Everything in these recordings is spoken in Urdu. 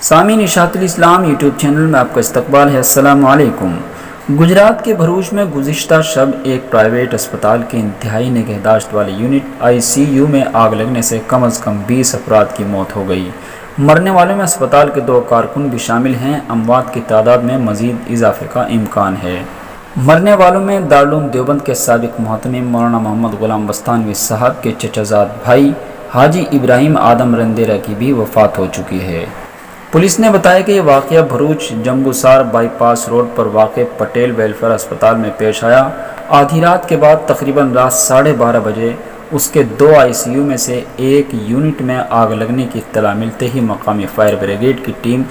سامعین اشاعت الاسلام یوٹیوب چینل میں آپ کا استقبال ہے۔ السلام علیکم۔ گجرات کے بھروچ میں گزشتہ شب ایک پرائیویٹ اسپتال کے انتہائی نگہداشت والے یونٹ ICU میں آگ لگنے سے کم از کم 20 افراد کی موت ہو گئی۔ مرنے والوں میں اسپتال کے 2 کارکن بھی شامل ہیں۔ اموات کی تعداد میں مزید اضافے کا امکان ہے۔ مرنے والوں میں دارالعلوم دیوبند کے سابق محتمم مولانا محمد غلام بستانوی صاحب کے چچا زاد بھائی حاجی ابراہیم آدم رندیرہ کی بھی وفات ہو چکی ہے۔ پولیس نے بتایا کہ یہ واقعہ بھروچ جمبوسار بائی پاس روڈ پر واقع پٹیل ویلفیئر اسپتال میں پیش آیا۔ آدھی رات کے بعد تقریباً رات 12:30 بجے اس کے 2 ICU میں سے ایک یونٹ میں آگ لگنے کی اطلاع ملتے ہی مقامی فائر بریگیڈ کی ٹیم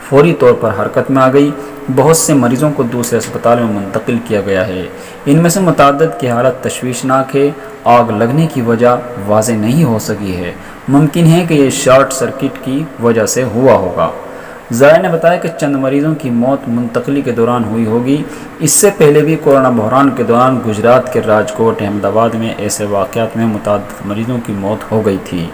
فوری طور پر حرکت میں آ گئی۔ بہت سے مریضوں کو دوسرے اسپتال میں منتقل کیا گیا ہے۔ ان میں سے متعدد کی حالت تشویشناک ہے۔ آگ لگنے کی وجہ واضح نہیں ہو سکی ہے۔ ممکن ہے کہ یہ شارٹ سرکٹ کی وجہ سے ہوا ہوگا۔ ذرائع نے بتایا کہ چند مریضوں کی موت منتقلی کے دوران ہوئی ہوگی۔ اس سے پہلے بھی کورونا بحران کے دوران گجرات کے راجکوٹ، احمد آباد میں ایسے واقعات میں متعدد مریضوں کی موت ہو گئی تھی۔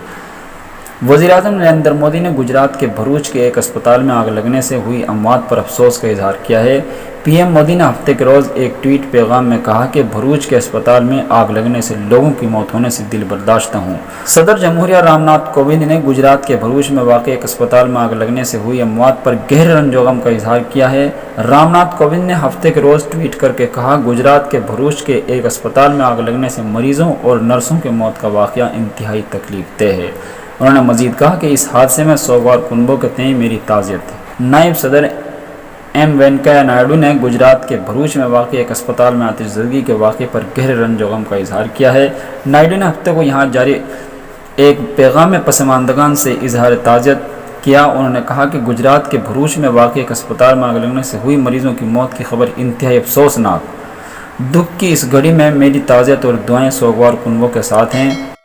وزیر اعظم نریندر مودی نے گجرات کے بھروچ کے ایک اسپتال میں آگ لگنے سے ہوئی اموات پر افسوس کا اظہار کیا ہے۔ PM مودی نے ہفتے کے روز ایک ٹویٹ پیغام میں کہا کہ بھروچ کے اسپتال میں آگ لگنے سے لوگوں کی موت ہونے سے دل برداشتہ ہوں۔ صدر جمہوریہ رام ناتھ کووند نے گجرات کے بھروچ میں واقع ایک اسپتال میں آگ لگنے سے ہوئی اموات پر گہرے رنج و غم کا اظہار کیا ہے۔ رام ناتھ کووند نے ہفتے کے روز ٹویٹ کر کے کہا، گجرات کے بھروچ کے ایک اسپتال میں آگ لگنے سے مریضوں اور نرسوں کی موت کا واقعہ انتہائی تکلیف دہ ہے۔ انہوں نے مزید کہا کہ اس حادثے میں سوگوار کنبوں کے تئیں میری تعزیت ہے۔ نائب صدر M وینکیا نائیڈو نے گجرات کے بھروچ میں واقع ایک اسپتال میں آتش زدگی کے واقعے پر گہرے رنج و غم کا اظہار کیا ہے۔ نائیڈو نے ہفتے کو یہاں جاری ایک پیغام میں پسماندگان سے اظہار تعزیت کیا۔ انہوں نے کہا کہ گجرات کے بھروچ میں واقع ایک اسپتال میں آگ لگنے سے ہوئی مریضوں کی موت کی خبر انتہائی افسوسناک۔ دکھ کی اس گھڑی میں میری تعزیت اور دعائیں سوگوار کنبوں کے ساتھ ہیں۔